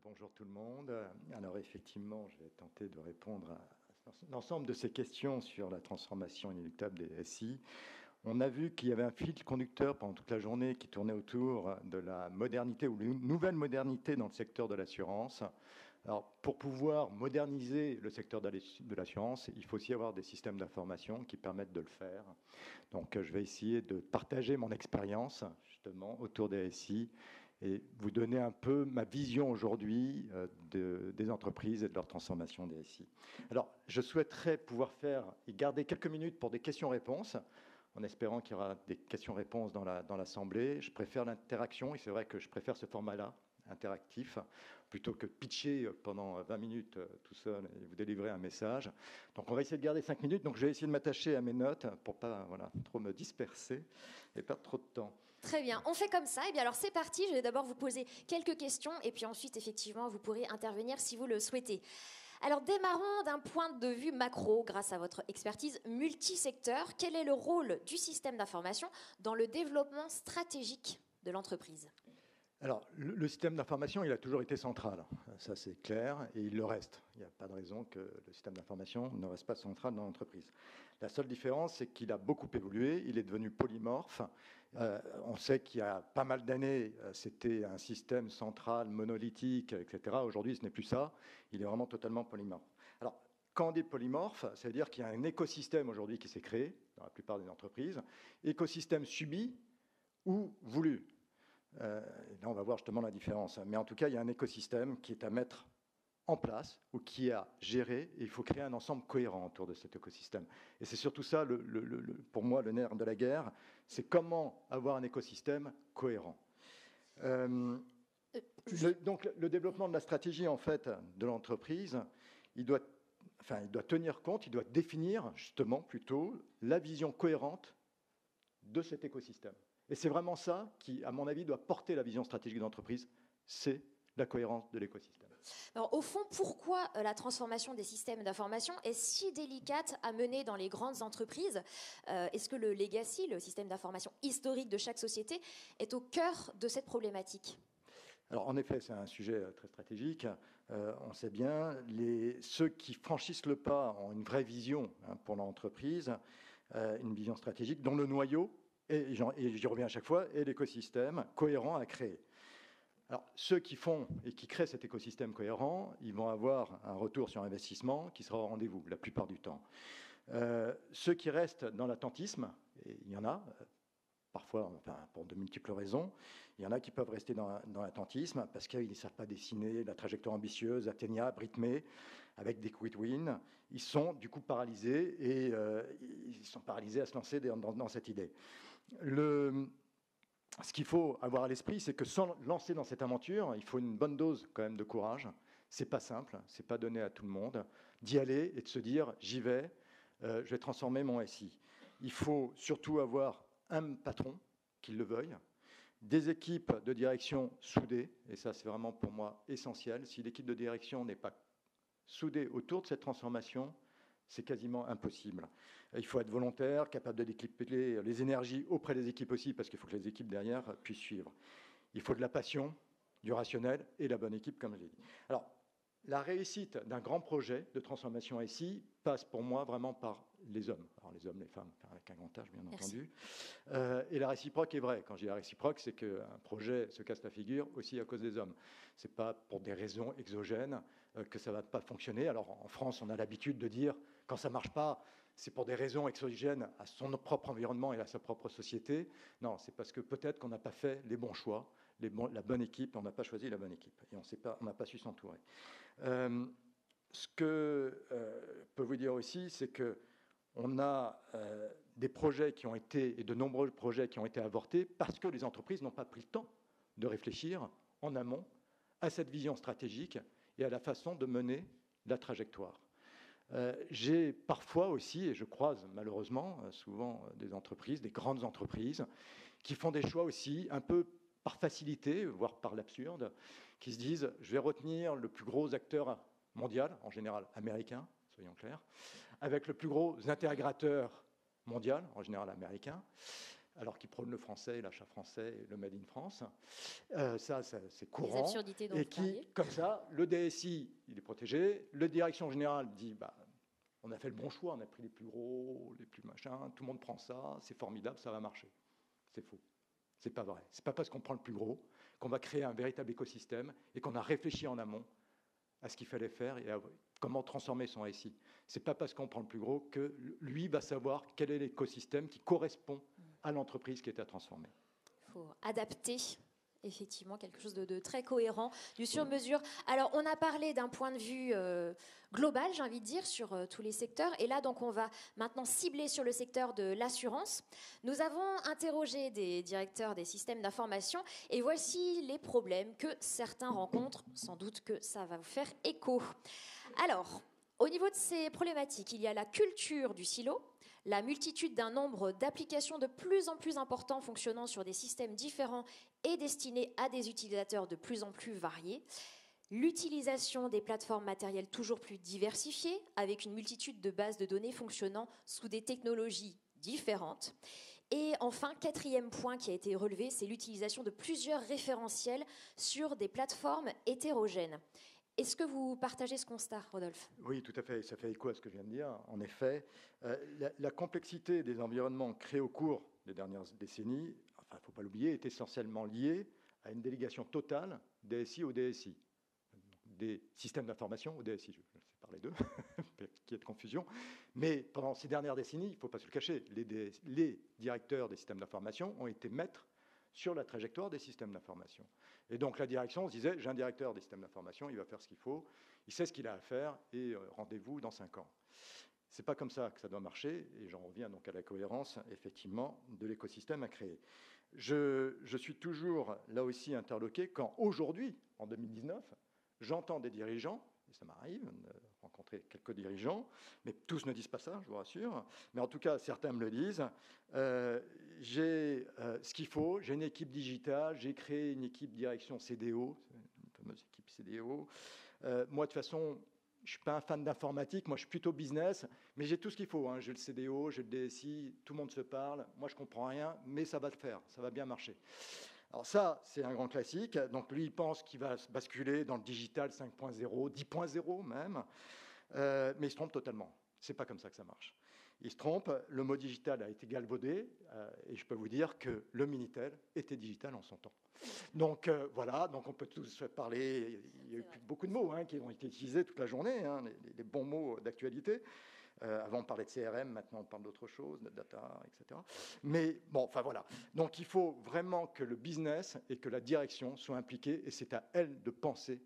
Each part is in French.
Bonjour tout le monde. Alors effectivement, je vais tenter de répondre à l'ensemble de ces questions sur la transformation inéluctable des SI. On a vu qu'il y avait un fil conducteur pendant toute la journée qui tournait autour de la modernité ou une nouvelle modernité dans le secteur de l'assurance. Alors, pour pouvoir moderniser le secteur de l'assurance, il faut aussi avoir des systèmes d'information qui permettent de le faire. Donc, je vais essayer de partager mon expérience, justement, autour des SI et vous donner un peu ma vision aujourd'hui des entreprises et de leur transformation des SI. Alors, je souhaiterais pouvoir faire et garder quelques minutes pour des questions-réponses, en espérant qu'il y aura des questions-réponses dans l'Assemblée. Je préfère l'interaction, et c'est vrai que je préfère ce format-là, interactif, plutôt que de pitcher pendant 20 minutes tout seul et vous délivrer un message. Donc on va essayer de garder 5 minutes, donc je vais essayer de m'attacher à mes notes pour pas trop me disperser et perdre trop de temps. Très bien, on fait comme ça. Et bien alors c'est parti, je vais d'abord vous poser quelques questions et puis ensuite effectivement vous pourrez intervenir si vous le souhaitez. Alors démarrons d'un point de vue macro, grâce à votre expertise multisecteur. Quel est le rôle du système d'information dans le développement stratégique de l'entreprise ? Alors, le système d'information, il a toujours été central, ça c'est clair, et il le reste. Il n'y a pas de raison que le système d'information ne reste pas central dans l'entreprise. La seule différence, c'est qu'il a beaucoup évolué, il est devenu polymorphe. On sait qu'il y a pas mal d'années, c'était un système central, monolithique, etc. Aujourd'hui, ce n'est plus ça, il est vraiment totalement polymorphe. Alors, quand on dit polymorphe, ça veut dire qu'il y a un écosystème aujourd'hui qui s'est créé, dans la plupart des entreprises, écosystème subi ou voulu. Là, on va voir justement la différence. Mais en tout cas, il y a un écosystème qui est à mettre en place ou qui est à gérer, et il faut créer un ensemble cohérent autour de cet écosystème. Et c'est surtout ça, pour moi, le nerf de la guerre, c'est comment avoir un écosystème cohérent. Donc, le développement de la stratégie, en fait, de l'entreprise, il doit tenir compte, il doit définir, justement, plutôt, la vision cohérente de cet écosystème. Et c'est vraiment ça qui, à mon avis, doit porter la vision stratégique d'entreprise, c'est la cohérence de l'écosystème. Alors, au fond, pourquoi la transformation des systèmes d'information est si délicate à mener dans les grandes entreprises ? Est-ce que le legacy, le système d'information historique de chaque société, est au cœur de cette problématique ? Alors, en effet, c'est un sujet très stratégique. On sait bien, ceux qui franchissent le pas ont une vraie vision pour l'entreprise, une vision stratégique dont le noyau, et j'y reviens à chaque fois, et l'écosystème cohérent à créer. Alors, ceux qui font et qui créent cet écosystème cohérent, ils vont avoir un retour sur investissement qui sera au rendez-vous la plupart du temps. Ceux qui restent dans l'attentisme, et il y en a, parfois pour de multiples raisons, il y en a qui peuvent rester dans l'attentisme parce qu'ils ne savent pas dessiner la trajectoire ambitieuse, atteignable, rythmée, avec des quick wins. Ils sont du coup paralysés et ils sont paralysés à se lancer dans cette idée. Ce qu'il faut avoir à l'esprit, c'est que sans lancer dans cette aventure, il faut une bonne dose quand même de courage. C'est pas simple, c'est pas donné à tout le monde d'y aller et de se dire j'y vais, je vais transformer mon SI. Il faut surtout avoir un patron qui le veuille, des équipes de direction soudées, et ça c'est vraiment pour moi essentiel. Si l'équipe de direction n'est pas soudée autour de cette transformation, c'est quasiment impossible. Il faut être volontaire, capable de décupler les énergies auprès des équipes aussi, parce qu'il faut que les équipes derrière puissent suivre. Il faut de la passion, du rationnel et la bonne équipe, comme je l'ai dit. Alors, la réussite d'un grand projet de transformation SI passe pour moi vraiment par les hommes. Alors les hommes, les femmes, avec un grand H bien entendu. Et la réciproque est vraie. Quand je dis la réciproque, c'est qu'un projet se casse la figure aussi à cause des hommes. Ce n'est pas pour des raisons exogènes que ça ne va pas fonctionner. Alors en France, on a l'habitude de dire quand ça ne marche pas, c'est pour des raisons exogènes à son propre environnement et à sa propre société. Non, c'est parce que peut-être qu'on n'a pas fait les bons choix, la bonne équipe, on n'a pas choisi la bonne équipe et on n'a pas su s'entourer. Ce que je peux vous dire aussi, c'est qu'on a des projets qui ont été, et de nombreux projets qui ont été avortés parce que les entreprises n'ont pas pris le temps de réfléchir en amont à cette vision stratégique et à la façon de mener la trajectoire. J'ai parfois aussi, et je croise malheureusement souvent des entreprises, des grandes entreprises, qui font des choix aussi un peu par facilité, voire par l'absurde, qui se disent « je vais retenir le plus gros acteur mondial, en général américain, soyons clairs, avec le plus gros intégrateur mondial, en général américain, alors qu'ils prônent le français, l'achat français, le Made in France. Ça, c'est courant. Les absurdités dont et vous parliez. Comme ça, le DSI, il est protégé. Le direction générale dit, on a fait le bon choix, on a pris les plus gros, les plus machins, tout le monde prend ça, c'est formidable, ça va marcher. C'est faux. C'est pas vrai. C'est pas parce qu'on prend le plus gros qu'on va créer un véritable écosystème et qu'on a réfléchi en amont à ce qu'il fallait faire et à comment transformer son SI. C'est pas parce qu'on prend le plus gros que lui va savoir quel est l'écosystème qui correspond à l'entreprise qui est à transformer. Il faut adapter effectivement quelque chose de très cohérent, du sur-mesure. Alors, on a parlé d'un point de vue global, j'ai envie de dire, sur tous les secteurs. Et là, donc, on va maintenant cibler sur le secteur de l'assurance. Nous avons interrogé des directeurs des systèmes d'information et voici les problèmes que certains rencontrent. Sans doute que ça va vous faire écho. Alors, au niveau de ces problématiques, il y a la culture du silo, la multitude d'un nombre d'applications de plus en plus important fonctionnant sur des systèmes différents et destinés à des utilisateurs de plus en plus variés, l'utilisation des plateformes matérielles toujours plus diversifiées, avec une multitude de bases de données fonctionnant sous des technologies différentes. Et enfin, quatrième point qui a été relevé, c'est l'utilisation de plusieurs référentiels sur des plateformes hétérogènes. Est-ce que vous partagez ce constat, Rodolphe ? Oui, tout à fait. Ça fait écho à ce que je viens de dire. En effet, la complexité des environnements créés au cours des dernières décennies, il ne faut pas l'oublier, est essentiellement liée à une délégation totale DSI au DSI. Des systèmes d'information au DSI, je vais parler d'eux, qu'il y ait de confusion. Mais pendant ces dernières décennies, il ne faut pas se le cacher, les directeurs des systèmes d'information ont été maîtres sur la trajectoire des systèmes d'information. Et donc la direction se disait, j'ai un directeur des systèmes d'information, il va faire ce qu'il faut, il sait ce qu'il a à faire, et rendez-vous dans 5 ans. Ce n'est pas comme ça que ça doit marcher, et j'en reviens donc à la cohérence, effectivement, de l'écosystème à créer. Je suis toujours, là aussi, interloqué quand, aujourd'hui, en 2019, j'entends des dirigeants, et ça m'arrive de rencontrer quelques dirigeants, mais tous ne disent pas ça, je vous rassure, mais en tout cas, certains me le disent, j'ai ce qu'il faut, j'ai une équipe digitale, j'ai créé une équipe direction CDO, une fameuse équipe CDO. Moi, de toute façon, je ne suis pas un fan d'informatique, moi je suis plutôt business, mais j'ai tout ce qu'il faut, hein. J'ai le CDO, j'ai le DSI, tout le monde se parle, moi je ne comprends rien, mais ça va le faire, ça va bien marcher. Alors ça, c'est un grand classique, donc lui il pense qu'il va basculer dans le digital 5.0, 10.0 même, mais il se trompe totalement, c'est pas comme ça que ça marche. Il se trompe, le mot digital a été galvaudé, et je peux vous dire que le Minitel était digital en son temps. Donc voilà, donc on peut tous parler, il y a eu beaucoup de mots qui ont été utilisés toute la journée, les bons mots d'actualité. Avant on parlait de CRM, maintenant on parle d'autre chose, de data, etc. Mais bon, enfin voilà. Donc il faut vraiment que le business et que la direction soient impliqués, et c'est à elle de penser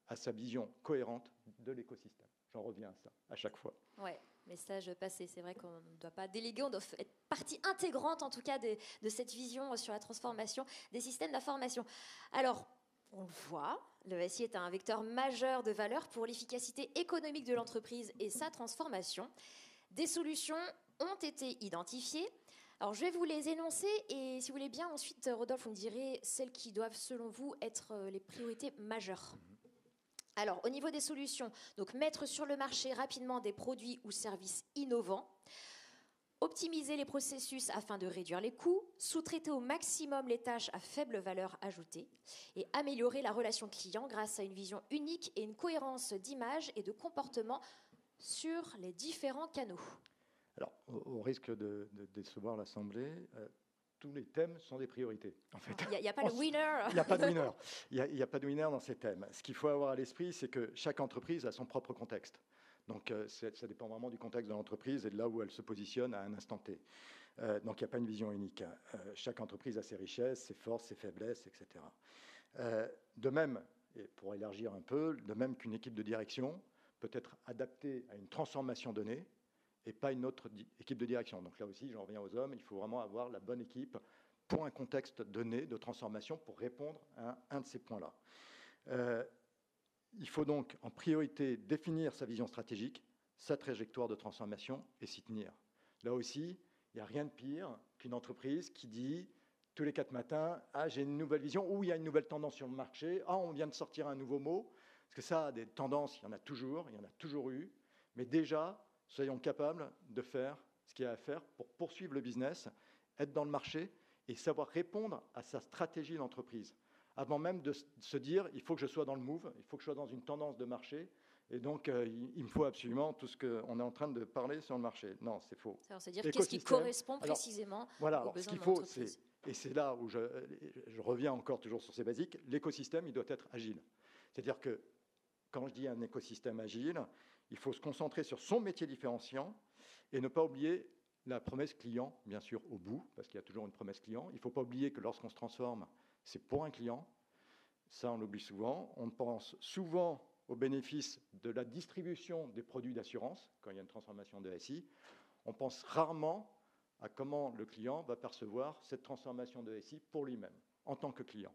à sa vision cohérente de l'écosystème. J'en reviens à ça, à chaque fois. Ouais. Message passé, c'est vrai qu'on ne doit pas déléguer, on doit être partie intégrante en tout cas de cette vision sur la transformation des systèmes d'information. Alors, on le voit, le SI est un vecteur majeur de valeur pour l'efficacité économique de l'entreprise et sa transformation. Des solutions ont été identifiées. Alors, je vais vous les énoncer et si vous voulez bien, ensuite, Rodolphe, vous me direz celles qui doivent, selon vous, être les priorités majeures. Alors, au niveau des solutions, donc mettre sur le marché rapidement des produits ou services innovants, optimiser les processus afin de réduire les coûts, sous-traiter au maximum les tâches à faible valeur ajoutée et améliorer la relation client grâce à une vision unique et une cohérence d'image et de comportement sur les différents canaux. Alors, au risque de décevoir l'Assemblée, tous les thèmes sont des priorités, en fait. Il n'y a pas le winner. Il n'y a pas de winner. Il n'y a pas de winner dans ces thèmes. Ce qu'il faut avoir à l'esprit, c'est que chaque entreprise a son propre contexte. Donc, ça dépend vraiment du contexte de l'entreprise et de là où elle se positionne à un instant T. Donc, il n'y a pas une vision unique. Chaque entreprise a ses richesses, ses forces, ses faiblesses, etc. De même, et pour élargir un peu, de même qu'une équipe de direction peut être adaptée à une transformation donnée, et pas une autre équipe de direction. Donc là aussi, j'en reviens aux hommes, il faut vraiment avoir la bonne équipe pour un contexte donné de transformation pour répondre à un de ces points-là. Il faut donc en priorité définir sa vision stratégique, sa trajectoire de transformation et s'y tenir. Là aussi, il n'y a rien de pire qu'une entreprise qui dit tous les 4 matins, ah, j'ai une nouvelle vision, ou il y a une nouvelle tendance sur le marché, ah, on vient de sortir un nouveau mot. Parce que ça, des tendances, il y en a toujours eu, mais déjà, soyons capables de faire ce qu'il y a à faire pour poursuivre le business être dans le marché et savoir répondre à sa stratégie d'entreprise. Avant même de se dire, il faut que je sois dans le move, il faut que je sois dans une tendance de marché, et donc il me faut absolument tout ce qu'on est en train de parler sur le marché. Non, c'est faux. C'est-à-dire qu'est-ce qui correspond précisément aux besoins de l'entreprise. Et c'est là où je reviens encore toujours sur ces basiques, l'écosystème, il doit être agile. C'est-à-dire que quand je dis un écosystème agile, il faut se concentrer sur son métier différenciant et ne pas oublier la promesse client, bien sûr, au bout, parce qu'il y a toujours une promesse client. Il ne faut pas oublier que lorsqu'on se transforme, c'est pour un client. Ça, on l'oublie souvent. On pense souvent aux bénéfices de la distribution des produits d'assurance, quand il y a une transformation de SI. On pense rarement à comment le client va percevoir cette transformation de SI pour lui-même, en tant que client.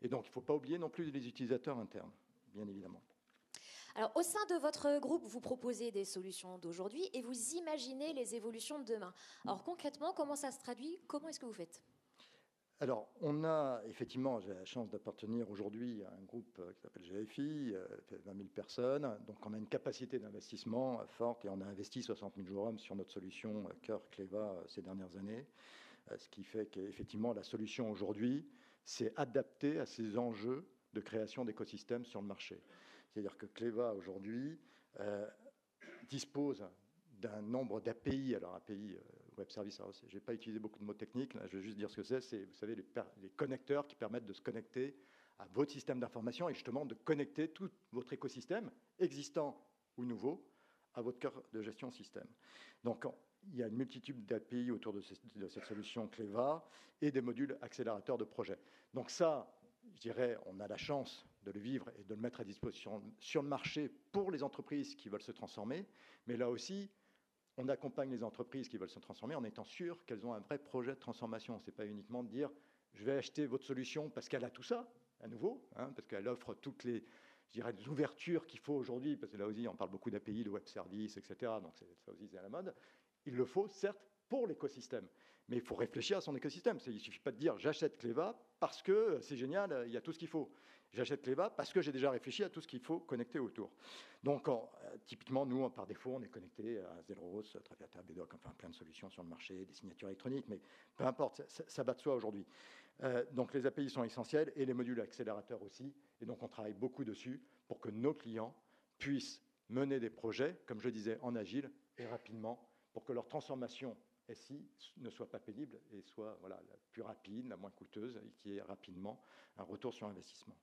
Et donc, il ne faut pas oublier non plus les utilisateurs internes, bien évidemment. Alors, au sein de votre groupe, vous proposez des solutions d'aujourd'hui et vous imaginez les évolutions de demain. Alors, concrètement, comment ça se traduit? Comment est-ce que vous faites? Alors, on a effectivement, j'ai la chance d'appartenir aujourd'hui à un groupe qui s'appelle GFI, fait 20 000 personnes. Donc, on a une capacité d'investissement forte et on a investi 60 000 jours hommes sur notre solution Cœur Cléva ces dernières années. Ce qui fait qu'effectivement, la solution aujourd'hui, c'est adapté à ces enjeux de création d'écosystèmes sur le marché. C'est-à-dire que Cléva aujourd'hui dispose d'un nombre d'API, alors API Web Service, je n'ai pas utilisé beaucoup de mots techniques, là, je vais juste dire ce que c'est, vous savez, les connecteurs qui permettent de se connecter à votre système d'information et justement de connecter tout votre écosystème, existant ou nouveau, à votre cœur de gestion système. Donc, il y a une multitude d'API autour de cette solution Cléva et des modules accélérateurs de projets. Donc ça, je dirais, on a la chance de le vivre et de le mettre à disposition sur le marché pour les entreprises qui veulent se transformer. Mais là aussi, on accompagne les entreprises qui veulent se transformer en étant sûr qu'elles ont un vrai projet de transformation. Ce n'est pas uniquement de dire « je vais acheter votre solution parce qu'elle a tout ça », à nouveau, hein, parce qu'elle offre toutes les, je dirais, les ouvertures qu'il faut aujourd'hui, parce que là aussi, on parle beaucoup d'API, de web services, etc. Donc ça aussi, c'est à la mode. Il le faut, certes, pour l'écosystème. Mais il faut réfléchir à son écosystème. Il ne suffit pas de dire « j'achète Cléva parce que c'est génial, il y a tout ce qu'il faut ». J'achète Cléva parce que j'ai déjà réfléchi à tout ce qu'il faut connecter autour. Donc, typiquement, nous, par défaut, on est connecté à Zelros, Traviata, BDoc, enfin plein de solutions sur le marché, des signatures électroniques, mais peu importe, ça va de soi aujourd'hui. Donc, les API sont essentiels et les modules accélérateurs aussi. Et donc, on travaille beaucoup dessus pour que nos clients puissent mener des projets, comme je disais, en agile et rapidement, pour que leur transformation SI ne soit pas pénible et soit la plus rapide, la moins coûteuse et qui ait rapidement un retour sur investissement.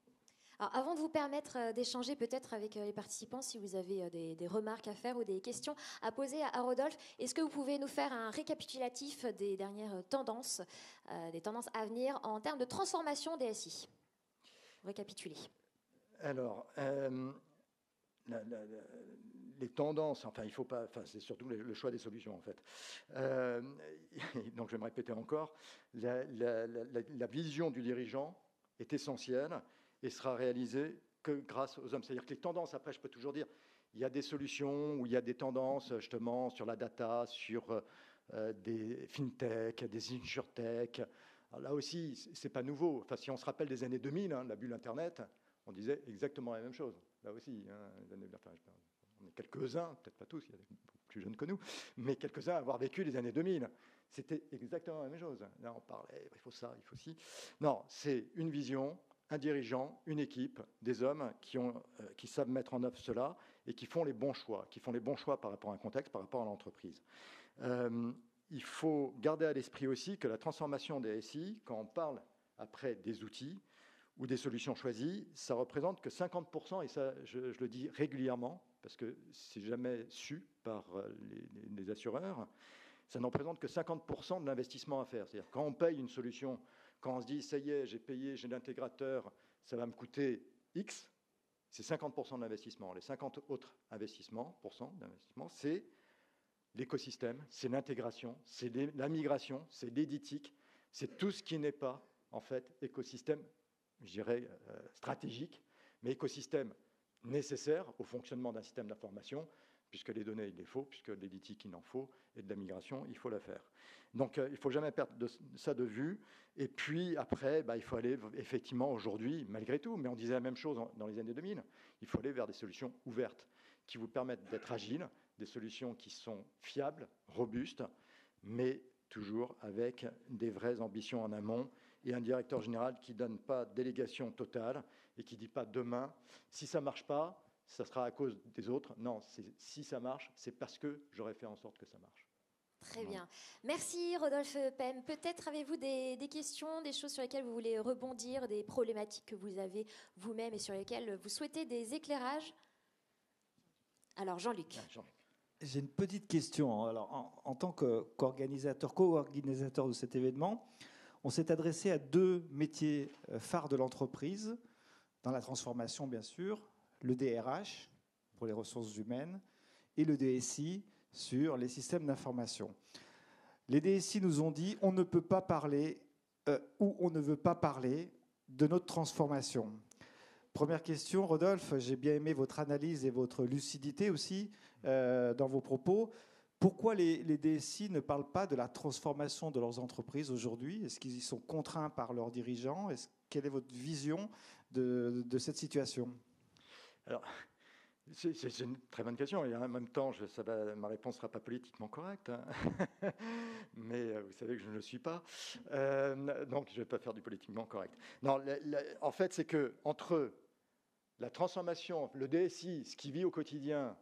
Alors, avant de vous permettre d'échanger peut-être avec les participants, si vous avez des remarques à faire ou des questions à poser à Rodolphe, est-ce que vous pouvez nous faire un récapitulatif des dernières tendances, des tendances à venir en termes de transformation des SI? Récapituler. Alors, les tendances, enfin, il faut pas, enfin, c'est surtout le choix des solutions en fait. Donc, je vais me répéter encore. La vision du dirigeant est essentielle et sera réalisée que grâce aux hommes. C'est-à-dire que les tendances, après, je peux toujours dire, il y a des solutions où il y a des tendances justement sur la data, sur des fintech, des insurtech. Alors là aussi, c'est pas nouveau. Enfin, si on se rappelle des années 2000, hein, la bulle Internet, on disait exactement la même chose. Là aussi, hein, enfin, on est quelques-uns, peut-être pas tous, il y a des plus jeunes que nous, mais quelques-uns à avoir vécu les années 2000. C'était exactement la même chose. Là, on parlait, il faut ça, il faut ci. Non, c'est une vision, un dirigeant, une équipe, des hommes qui savent mettre en œuvre cela et qui font les bons choix, par rapport à un contexte, par rapport à l'entreprise. Il faut garder à l'esprit aussi que la transformation des SI, quand on parle après des outils ou des solutions choisies, ça représente que 50%, et ça je le dis régulièrement, parce que c'est jamais su par les assureurs, ça ne représente que 50% de l'investissement à faire. C'est-à-dire quand on paye une solution, quand on se dit ça y est, j'ai payé, j'ai l'intégrateur, ça va me coûter X, c'est 50% de l'investissement. Les 50 autres d'investissement, c'est l'écosystème, c'est l'intégration, c'est la migration, c'est l'éditique, c'est tout ce qui n'est pas en fait écosystème, je dirais stratégique, mais écosystème nécessaire au fonctionnement d'un système d'information, puisque les données, il les faut, puisque l'éditique, il en faut, et de la migration, il faut la faire. Donc, il ne faut jamais perdre ça de vue. Et puis, après, il faut aller, effectivement, aujourd'hui, malgré tout, mais on disait la même chose dans les années 2000, il faut aller vers des solutions ouvertes qui vous permettent d'être agiles, des solutions qui sont fiables, robustes, mais toujours avec des vraies ambitions en amont, et un directeur général qui ne donne pas délégation totale et qui ne dit pas demain, si ça ne marche pas, ça sera à cause des autres. Non, si ça marche, c'est parce que j'aurais fait en sorte que ça marche. Très bien. Merci Rodolphe Pem. Peut-être avez-vous des questions, des choses sur lesquelles vous voulez rebondir, des problématiques que vous avez vous-même et sur lesquelles vous souhaitez des éclairages? Alors Jean-Luc. J'ai une petite question. Alors, en tant qu'organisateur, co-organisateur de cet événement, on s'est adressé à deux métiers phares de l'entreprise, dans la transformation bien sûr, le DRH pour les ressources humaines et le DSI sur les systèmes d'information. Les DSI nous ont dit on ne peut pas parler ou on ne veut pas parler de notre transformation. Première question, Rodolphe, j'ai bien aimé votre analyse et votre lucidité aussi dans vos propos. Pourquoi les DSI ne parlent pas de la transformation de leurs entreprises aujourd'hui? Est-ce qu'ils y sont contraints par leurs dirigeants? Quelle est votre vision de cette situation? Alors, c'est une très bonne question. Et en même temps, ma réponse ne sera pas politiquement correcte. Hein. Mais vous savez que je ne le suis pas. Donc, je ne vais pas faire du politiquement correct. Non, en fait, c'est qu'entre la transformation, le DSI, ce qu'il vit au quotidien,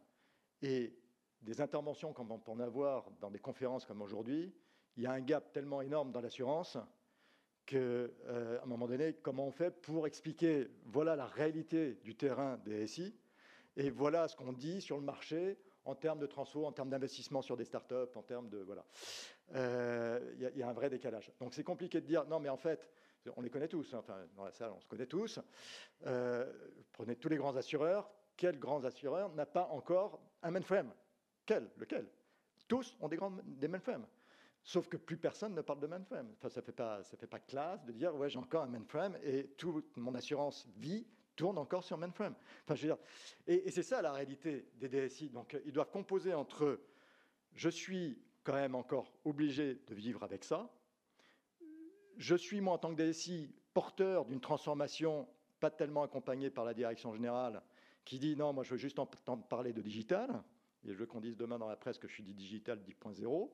et des interventions comme on peut en avoir dans des conférences comme aujourd'hui, il y a un gap tellement énorme dans l'assurance qu'à un moment donné, comment on fait pour expliquer, voilà la réalité du terrain des SI, et voilà ce qu'on dit sur le marché en termes de transfo, en termes d'investissement sur des startups, en termes de... Voilà. Il y a un vrai décalage. Donc c'est compliqué de dire, non mais en fait, on les connaît tous, hein, enfin dans la salle on se connaît tous, prenez tous les grands assureurs, quel grand assureur n'a pas encore un mainframe? Lequel? Tous ont des mainframes. Sauf que plus personne ne parle de mainframe. Enfin, ça fait pas classe de dire ouais, j'ai encore un mainframe et toute mon assurance vie tourne encore sur mainframe. Enfin, je veux dire, et c'est ça la réalité des DSI. Donc, ils doivent composer entre je suis quand même encore obligé de vivre avec ça. Je suis, moi, en tant que DSI, porteur d'une transformation pas tellement accompagnée par la direction générale qui dit non, moi, je veux juste entendre parler de digital. Et je veux qu'on dise demain dans la presse que je suis dit digital 10.0.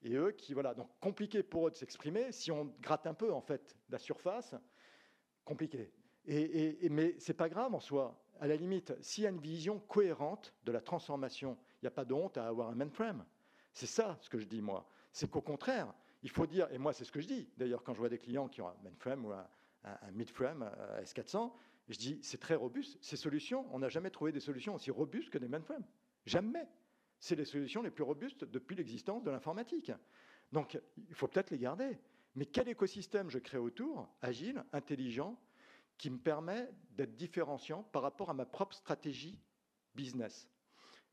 Et eux qui, voilà, donc compliqué pour eux de s'exprimer. Si on gratte un peu, en fait, la surface, compliqué. Mais ce n'est pas grave en soi. À la limite, s'il y a une vision cohérente de la transformation, il n'y a pas de honte à avoir un mainframe. C'est ça ce que je dis, moi. C'est qu'au contraire, il faut dire, et moi c'est ce que je dis, d'ailleurs quand je vois des clients qui ont un mainframe ou un midframe S400, je dis, c'est très robuste. Ces solutions, on n'a jamais trouvé des solutions aussi robustes que des mainframes. Jamais. C'est les solutions les plus robustes depuis l'existence de l'informatique. Donc, il faut peut-être les garder. Mais quel écosystème je crée autour, agile, intelligent, qui me permet d'être différenciant par rapport à ma propre stratégie business?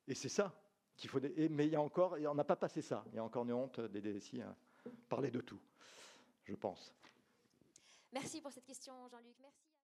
Et c'est ça qu'il faut... Mais on n'a pas passé ça. Il y a encore une honte des DSI à parler de tout, je pense. Merci pour cette question, Jean-Luc. Merci.